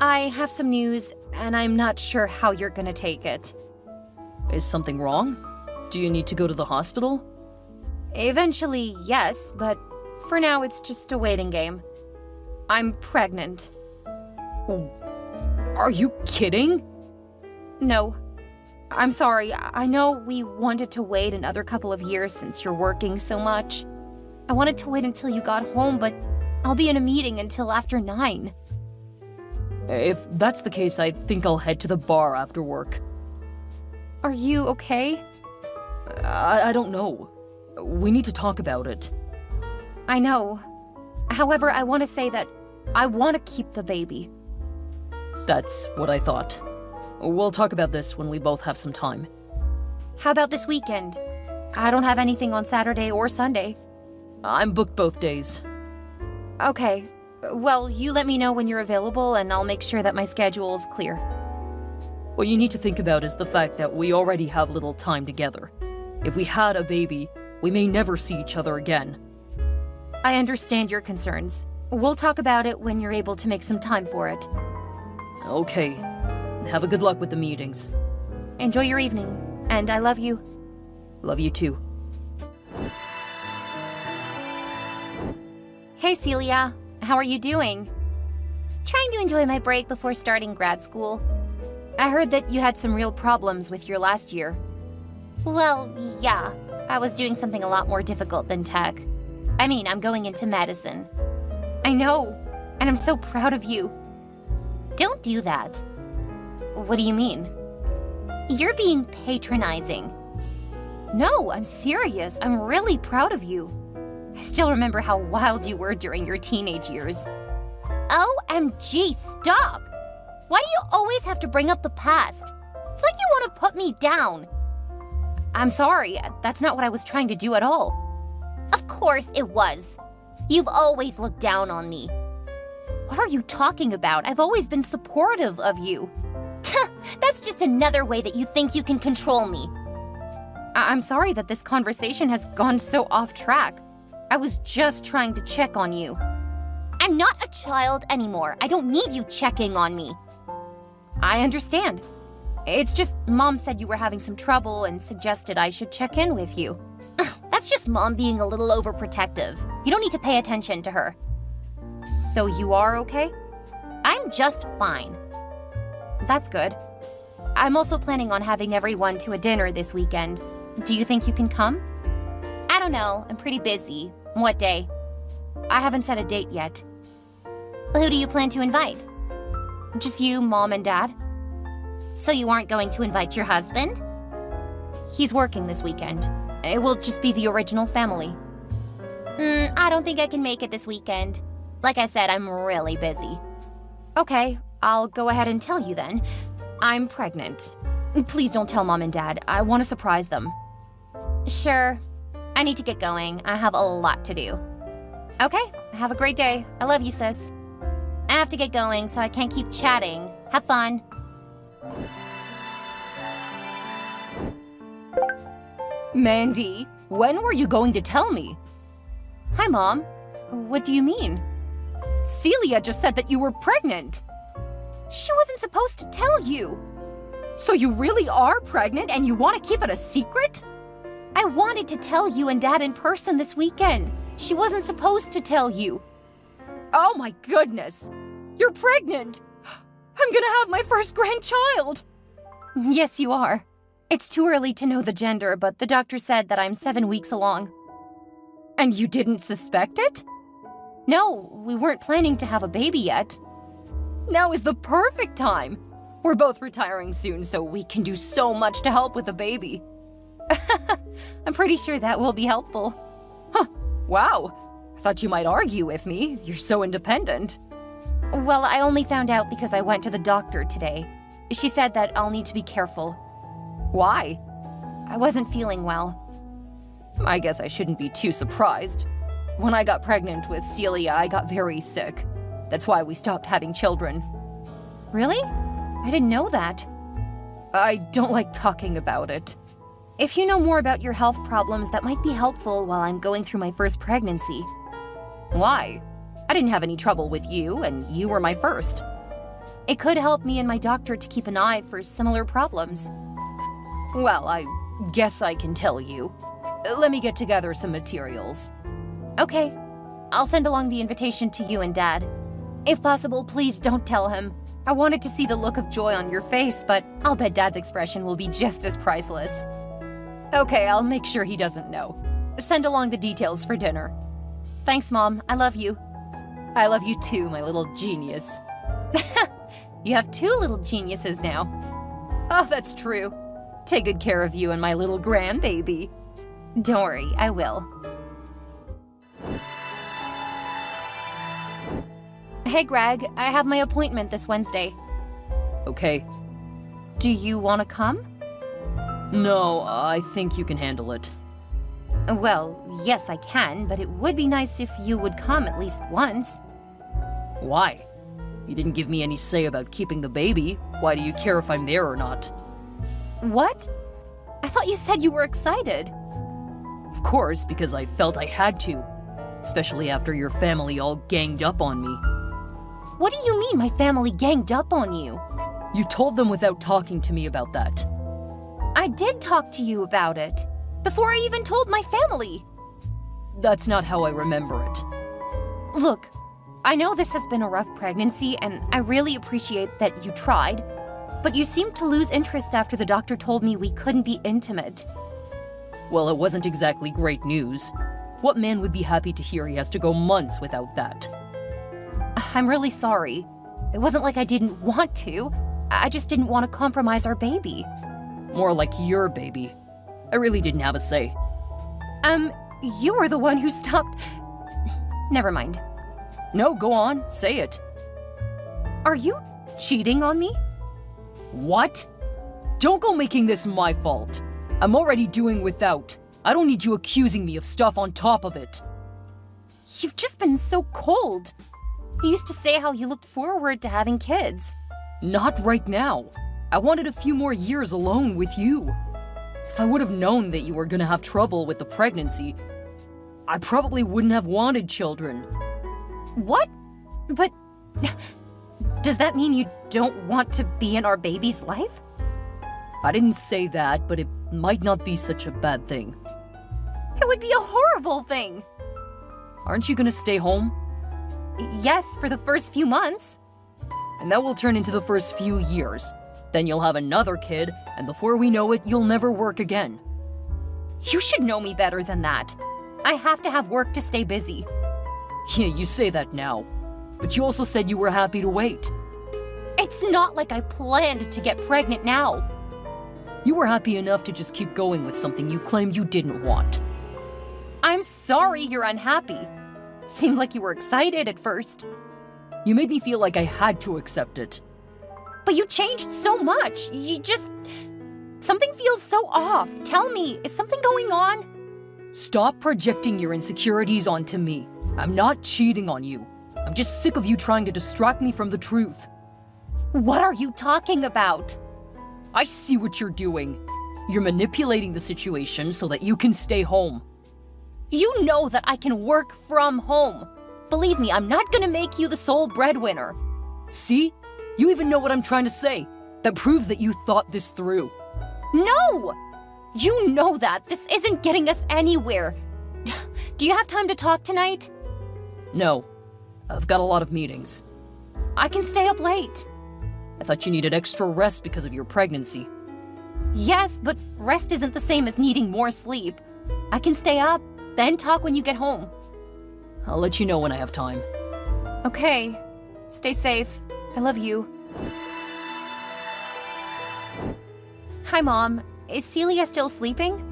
I have some news, and I'm not sure how you're gonna take it. Is something wrong? Do you need to go to the hospital? Eventually, yes, but for now it's just a waiting game. I'm pregnant. Are you kidding? No. I'm sorry, I know we wanted to wait another couple of years since you're working so much. I wanted to wait until you got home, but I'll be in a meeting until after 9. If that's the case, I think I'll head to the bar after work. Are you okay? I don't know. We need to talk about it. I know. However, I want to say that I want to keep the baby. That's what I thought. We'll talk about this when we both have some time. How about this weekend? I don't have anything on Saturday or Sunday. I'm booked both days. Okay. Well, you let me know when you're available and I'll make sure that my schedule is clear. What you need to think about is the fact that we already have little time together. If we had a baby, we may never see each other again. I understand your concerns. We'll talk about it when you're able to make some time for it. Okay. Have a good luck with the meetings. Enjoy your evening, and I love you. Love you too. Hey Celia, how are you doing? Trying to enjoy my break before starting grad school. I heard that you had some real problems with your last year. Well, yeah. I was doing something a lot more difficult than tech. I mean, I'm going into medicine. I know, and I'm so proud of you. Don't do that. What do you mean? You're being patronizing. No, I'm serious. I'm really proud of you. I still remember how wild you were during your teenage years. OMG, stop! Why do you always have to bring up the past? It's like you want to put me down. I'm sorry, that's not what I was trying to do at all. Of course it was. You've always looked down on me. What are you talking about? I've always been supportive of you. That's just another way that you think you can control me. I'm sorry that this conversation has gone so off track. I was just trying to check on you. I'm not a child anymore. I don't need you checking on me. I understand. It's just Mom said you were having some trouble and suggested I should check in with you. That's just Mom being a little overprotective. You don't need to pay attention to her. So you are okay? I'm just fine. That's good. I'm also planning on having everyone to a dinner this weekend. Do you think you can come? I don't know. I'm pretty busy. What day? I haven't set a date yet. Who do you plan to invite? Just you, Mom, and Dad? So you aren't going to invite your husband? He's working this weekend. It will just be the original family. I don't think I can make it this weekend. Like I said, I'm really busy. Okay, I'll go ahead and tell you then. I'm pregnant. Please don't tell Mom and Dad. I want to surprise them. Sure. I need to get going. I have a lot to do. Okay, have a great day. I love you, sis. I have to get going, so I can't keep chatting. Have fun. Mandy, when were you going to tell me? Hi, Mom. What do you mean? Celia just said that you were pregnant. She wasn't supposed to tell you. So you really are pregnant and you want to keep it a secret? I wanted to tell you and Dad in person this weekend. She wasn't supposed to tell you. Oh my goodness! You're pregnant! I'm gonna have my first grandchild! Yes, you are. It's too early to know the gender, but the doctor said that I'm 7 weeks along. And you didn't suspect it? No, we weren't planning to have a baby yet. Now is the perfect time. We're both retiring soon, so we can do so much to help with the baby. I'm pretty sure that will be helpful. Huh, wow. I thought you might argue with me. You're so independent. Well, I only found out because I went to the doctor today. She said that I'll need to be careful. Why? I wasn't feeling well. I guess I shouldn't be too surprised. When I got pregnant with Celia, I got very sick. That's why we stopped having children. Really? I didn't know that. I don't like talking about it. If you know more about your health problems, that might be helpful while I'm going through my first pregnancy. Why? I didn't have any trouble with you, and you were my first. It could help me and my doctor to keep an eye for similar problems. Well, I guess I can tell you. Let me get together some materials. Okay, I'll send along the invitation to you and Dad. If possible, please don't tell him. I wanted to see the look of joy on your face, but I'll bet Dad's expression will be just as priceless. Okay, I'll make sure he doesn't know. Send along the details for dinner. Thanks, Mom. I love you. I love you too, my little genius. You have two little geniuses now. Oh, that's true. Take good care of you and my little grandbaby. Don't worry, I will. Hey, Greg, I have my appointment this Wednesday. Okay. Do you want to come? No, I think you can handle it. Well, yes, I can, but it would be nice if you would come at least once. Why? You didn't give me any say about keeping the baby. Why do you care if I'm there or not? What? I thought you said you were excited. Of course, because I felt I had to. Especially after your family all ganged up on me. What do you mean my family ganged up on you? You told them without talking to me about that. I did talk to you about it. Before I even told my family. That's not how I remember it. Look, I know this has been a rough pregnancy, and I really appreciate that you tried, but you seemed to lose interest after the doctor told me we couldn't be intimate. Well, it wasn't exactly great news. What man would be happy to hear he has to go months without that? I'm really sorry. It wasn't like I didn't want to. I just didn't want to compromise our baby. More like your baby. I really didn't have a say. You were the one who stopped... Never mind. No, go on, say it. Are you cheating on me? What? Don't go making this my fault. I'm already doing without. I don't need you accusing me of stuff on top of it. You've just been so cold. You used to say how you looked forward to having kids. Not right now. I wanted a few more years alone with you. If I would have known that you were gonna have trouble with the pregnancy, I probably wouldn't have wanted children. What? But does that mean you don't want to be in our baby's life? I didn't say that, but it might not be such a bad thing. It would be a horrible thing. Aren't you gonna stay home? Yes, for the first few months. And that will turn into the first few years. Then you'll have another kid, and before we know it, you'll never work again. You should know me better than that. I have to have work to stay busy. Yeah, you say that now. But you also said you were happy to wait. It's not like I planned to get pregnant now. You were happy enough to just keep going with something you claimed you didn't want. I'm sorry you're unhappy. Seemed like you were excited at first. You made me feel like I had to accept it. But you changed so much. Something feels so off. Tell me, is something going on? Stop projecting your insecurities onto me. I'm not cheating on you. I'm just sick of you trying to distract me from the truth. What are you talking about? I see what you're doing. You're manipulating the situation so that you can stay home. You know that I can work from home. Believe me, I'm not gonna make you the sole breadwinner. See? You even know what I'm trying to say. That proves that you thought this through. No! You know that. This isn't getting us anywhere. Do you have time to talk tonight? No. I've got a lot of meetings. I can stay up late. I thought you needed extra rest because of your pregnancy. Yes, but rest isn't the same as needing more sleep. I can stay up, then talk when you get home. I'll let you know when I have time. Okay. Stay safe. I love you. Hi, Mom. Is Celia still sleeping?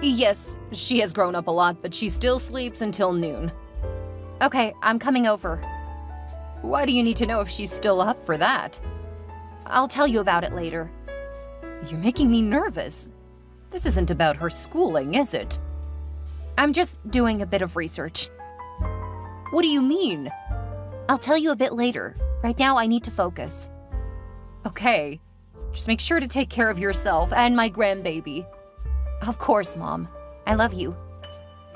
Yes, she has grown up a lot, but she still sleeps until noon. Okay, I'm coming over. Why do you need to know if she's still up for that? I'll tell you about it later. You're making me nervous. This isn't about her schooling, is it? I'm just doing a bit of research. What do you mean? I'll tell you a bit later. Right now, I need to focus. Okay. Just make sure to take care of yourself and my grandbaby. Of course, Mom. I love you.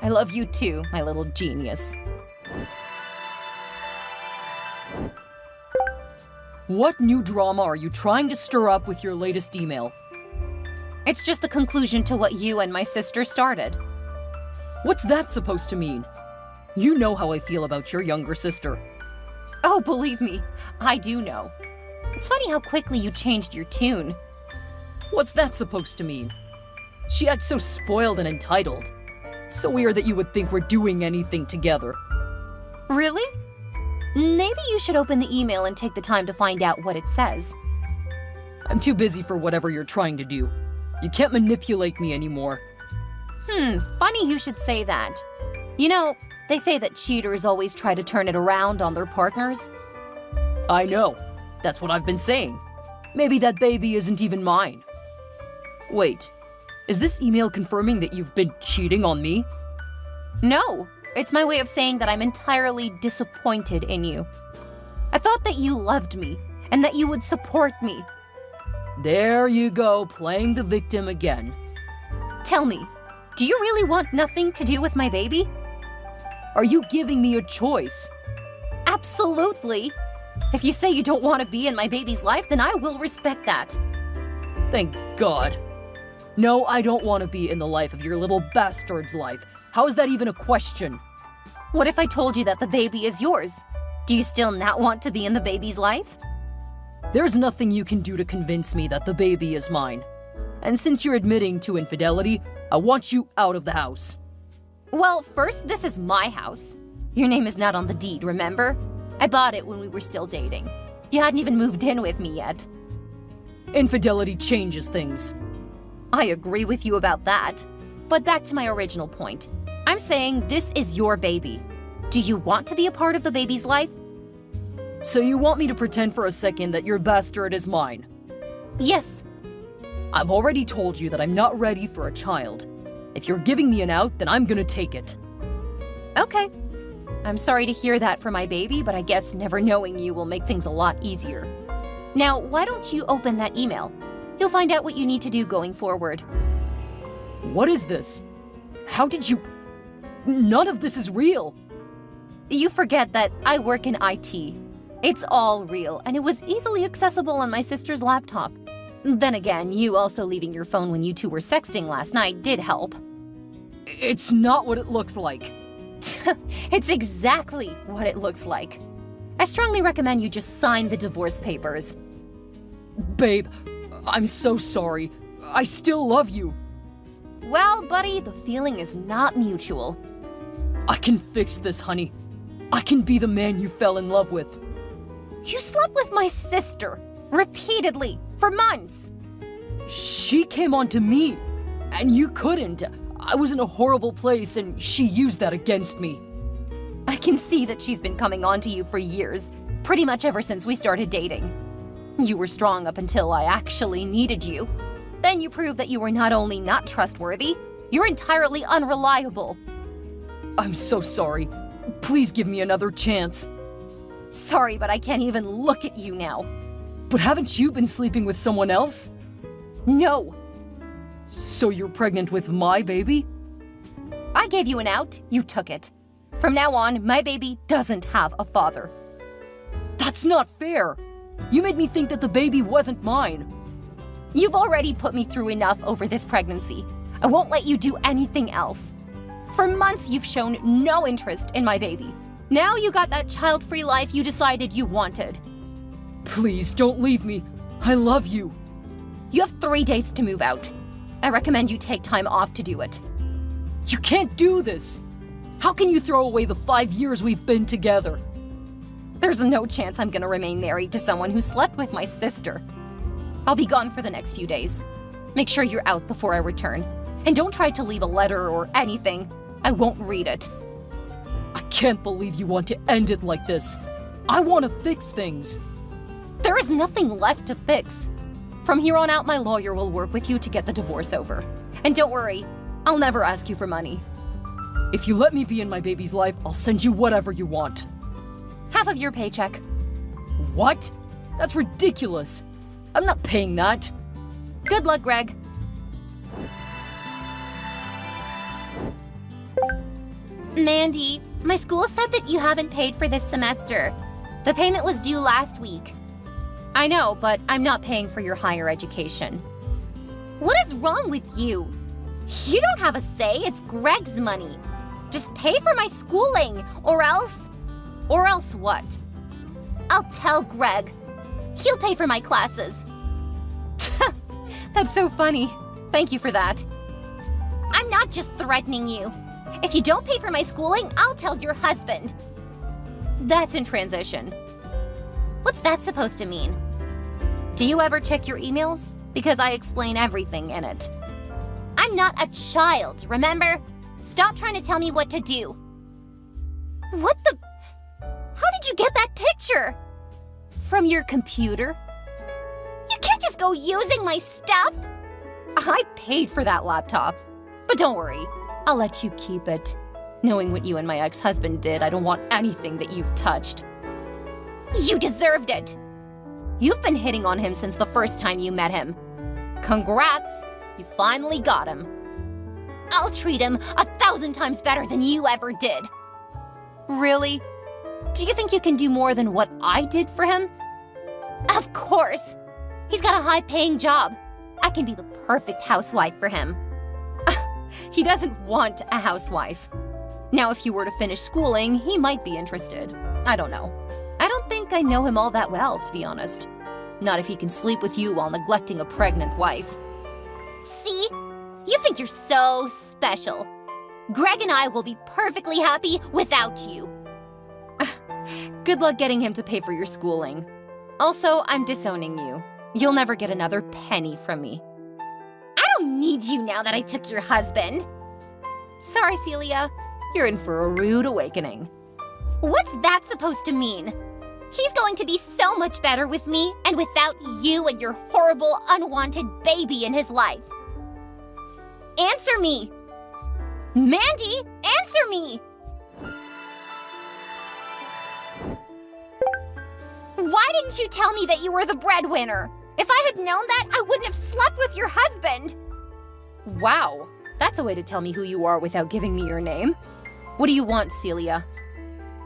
I love you too, my little genius. What new drama are you trying to stir up with your latest email? It's just the conclusion to what you and my sister started. What's that supposed to mean? You know how I feel about your younger sister. Oh, believe me, I do know. It's funny how quickly you changed your tune. What's that supposed to mean? She acts so spoiled and entitled. It's so weird that you would think we're doing anything together. Really? Maybe you should open the email and take the time to find out what it says. I'm too busy for whatever you're trying to do. You can't manipulate me anymore. Funny you should say that. You know, they say that cheaters always try to turn it around on their partners. I know. That's what I've been saying. Maybe that baby isn't even mine. Wait, is this email confirming that you've been cheating on me? No, it's my way of saying that I'm entirely disappointed in you. I thought that you loved me and that you would support me. There you go, playing the victim again. Tell me, do you really want nothing to do with my baby? Are you giving me a choice? Absolutely. If you say you don't want to be in my baby's life, then I will respect that. Thank God. No, I don't want to be in the life of your little bastard's life. How is that even a question? What if I told you that the baby is yours? Do you still not want to be in the baby's life? There's nothing you can do to convince me that the baby is mine. And since you're admitting to infidelity, I want you out of the house. Well, first, this is my house. Your name is not on the deed, remember? I bought it when we were still dating. You hadn't even moved in with me yet. Infidelity changes things. I agree with you about that. But back to my original point. I'm saying this is your baby. Do you want to be a part of the baby's life? So you want me to pretend for a second that your bastard is mine? Yes. I've already told you that I'm not ready for a child. If you're giving me an out, then I'm gonna take it. Okay. I'm sorry to hear that for my baby, but I guess never knowing you will make things a lot easier. Now, why don't you open that email? You'll find out what you need to do going forward. What is this? How did you... None of this is real. You forget that I work in IT. It's all real, and it was easily accessible on my sister's laptop. Then again, you also leaving your phone when you two were sexting last night did help. It's not what it looks like. It's exactly what it looks like. I strongly recommend you just sign the divorce papers. Babe, I'm so sorry. I still love you. Well, buddy, the feeling is not mutual. I can fix this, honey. I can be the man you fell in love with. You slept with my sister, repeatedly, for months. She came on to me, and you couldn't. I was in a horrible place, and she used that against me. I can see that she's been coming on to you for years, pretty much ever since we started dating. You were strong up until I actually needed you. Then you proved that you were not only not trustworthy, you're entirely unreliable. I'm so sorry. Please give me another chance. Sorry, but I can't even look at you now. But haven't you been sleeping with someone else? No. So you're pregnant with my baby? I gave you an out, you took it. From now on, my baby doesn't have a father. That's not fair. You made me think that the baby wasn't mine. You've already put me through enough over this pregnancy. I won't let you do anything else. For months, you've shown no interest in my baby. Now you got that child-free life you decided you wanted. Please, don't leave me. I love you. You have 3 days to move out. I recommend you take time off to do it. You can't do this. How can you throw away the 5 years we've been together? There's no chance I'm gonna remain married to someone who slept with my sister. I'll be gone for the next few days. Make sure you're out before I return. And don't try to leave a letter or anything. I won't read it. I can't believe you want to end it like this. I want to fix things. There is nothing left to fix. From here on out, my lawyer will work with you to get the divorce over. And don't worry, I'll never ask you for money. If you let me be in my baby's life, I'll send you whatever you want. Half of your paycheck. What? That's ridiculous. I'm not paying that. Good luck, Greg. Mandy, my school said that you haven't paid for this semester. The payment was due last week. I know, but I'm not paying for your higher education. What is wrong with you? You don't have a say, it's Greg's money. Just pay for my schooling, or else... Or else what? I'll tell Greg. He'll pay for my classes. That's so funny. Thank you for that. I'm not just threatening you. If you don't pay for my schooling, I'll tell your husband. That's in transition. What's that supposed to mean? Do you ever check your emails? Because I explain everything in it. I'm not a child, remember? Stop trying to tell me what to do. What the... How did you get that picture? From your computer? You can't just go using my stuff! I paid for that laptop. But don't worry, I'll let you keep it. Knowing what you and my ex-husband did, I don't want anything that you've touched. You deserved it! You've been hitting on him since the first time you met him. Congrats! You finally got him. I'll treat him 1,000 times better than you ever did. Really? Do you think you can do more than what I did for him? Of course! He's got a high-paying job. I can be the perfect housewife for him. He doesn't want a housewife. Now, if you were to finish schooling, he might be interested. I don't know. I don't think I know him all that well, to be honest. Not if he can sleep with you while neglecting a pregnant wife. See? You think you're so special. Greg and I will be perfectly happy without you. Good luck getting him to pay for your schooling. Also, I'm disowning you. You'll never get another penny from me. I don't need you now that I took your husband. Sorry, Celia. You're in for a rude awakening. What's that supposed to mean? He's going to be so much better with me and without you and your horrible, unwanted baby in his life. Answer me! Mandy, answer me! Why didn't you tell me that you were the breadwinner? If I had known that, I wouldn't have slept with your husband. Wow, that's a way to tell me who you are without giving me your name. What do you want, Celia?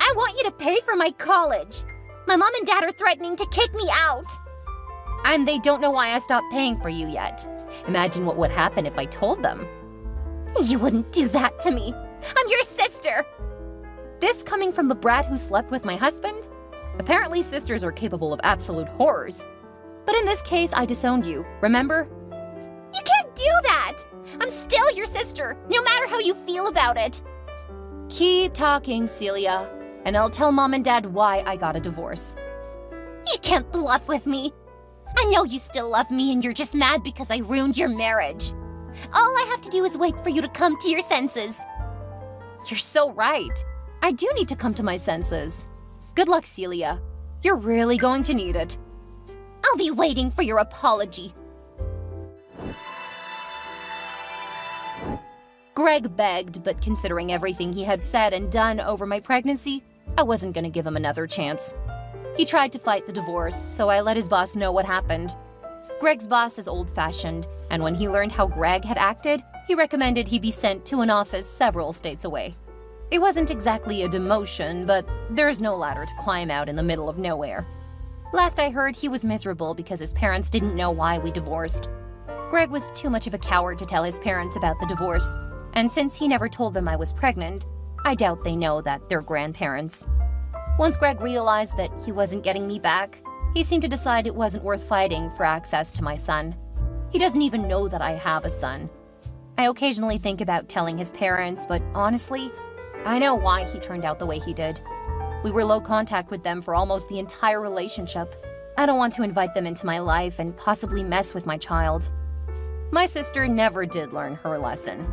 I want you to pay for my college. My mom and dad are threatening to kick me out. And they don't know why I stopped paying for you yet. Imagine what would happen if I told them. You wouldn't do that to me. I'm your sister. This coming from the brat who slept with my husband? Apparently sisters are capable of absolute horrors. But in this case, I disowned you, remember? You can't do that! I'm still your sister, no matter how you feel about it. Keep talking, Celia, and I'll tell Mom and Dad why I got a divorce. You can't bluff with me. I know you still love me and you're just mad because I ruined your marriage. All I have to do is wait for you to come to your senses. You're so right. I do need to come to my senses. Good luck, Celia. You're really going to need it. I'll be waiting for your apology. Greg begged, but considering everything he had said and done over my pregnancy, I wasn't going to give him another chance. He tried to fight the divorce, so I let his boss know what happened. Greg's boss is old-fashioned, and when he learned how Greg had acted, he recommended he be sent to an office several states away. It wasn't exactly a demotion, but there's no ladder to climb out in the middle of nowhere. Last I heard, he was miserable because his parents didn't know why we divorced. Greg was too much of a coward to tell his parents about the divorce, and since he never told them I was pregnant, I doubt they know that they're grandparents. Once Greg realized that he wasn't getting me back, he seemed to decide it wasn't worth fighting for access to my son. He doesn't even know that I have a son. I occasionally think about telling his parents, but honestly, I know why he turned out the way he did. We were low contact with them for almost the entire relationship. I don't want to invite them into my life and possibly mess with my child. My sister never did learn her lesson.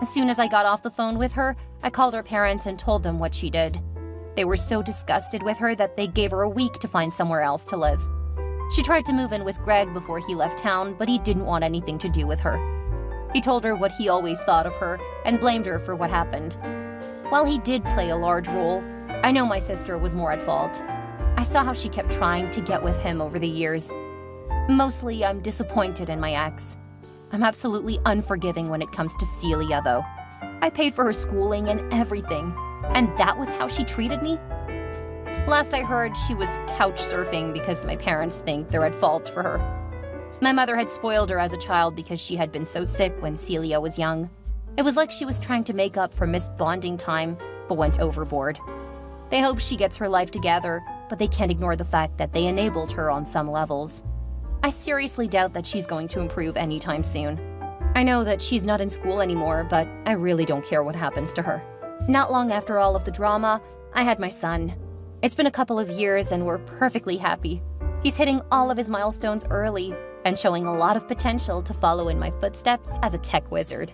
As soon as I got off the phone with her, I called her parents and told them what she did. They were so disgusted with her that they gave her a week to find somewhere else to live. She tried to move in with Greg before he left town, but he didn't want anything to do with her. He told her what he always thought of her and blamed her for what happened. While he did play a large role, I know my sister was more at fault. I saw how she kept trying to get with him over the years. Mostly, I'm disappointed in my ex. I'm absolutely unforgiving when it comes to Celia, though. I paid for her schooling and everything, and that was how she treated me? Last I heard, she was couch surfing because my parents think they're at fault for her. My mother had spoiled her as a child because she had been so sick when Celia was young. It was like she was trying to make up for missed bonding time, but went overboard. They hope she gets her life together, but they can't ignore the fact that they enabled her on some levels. I seriously doubt that she's going to improve anytime soon. I know that she's not in school anymore, but I really don't care what happens to her. Not long after all of the drama, I had my son. It's been a couple of years and we're perfectly happy. He's hitting all of his milestones early and showing a lot of potential to follow in my footsteps as a tech wizard.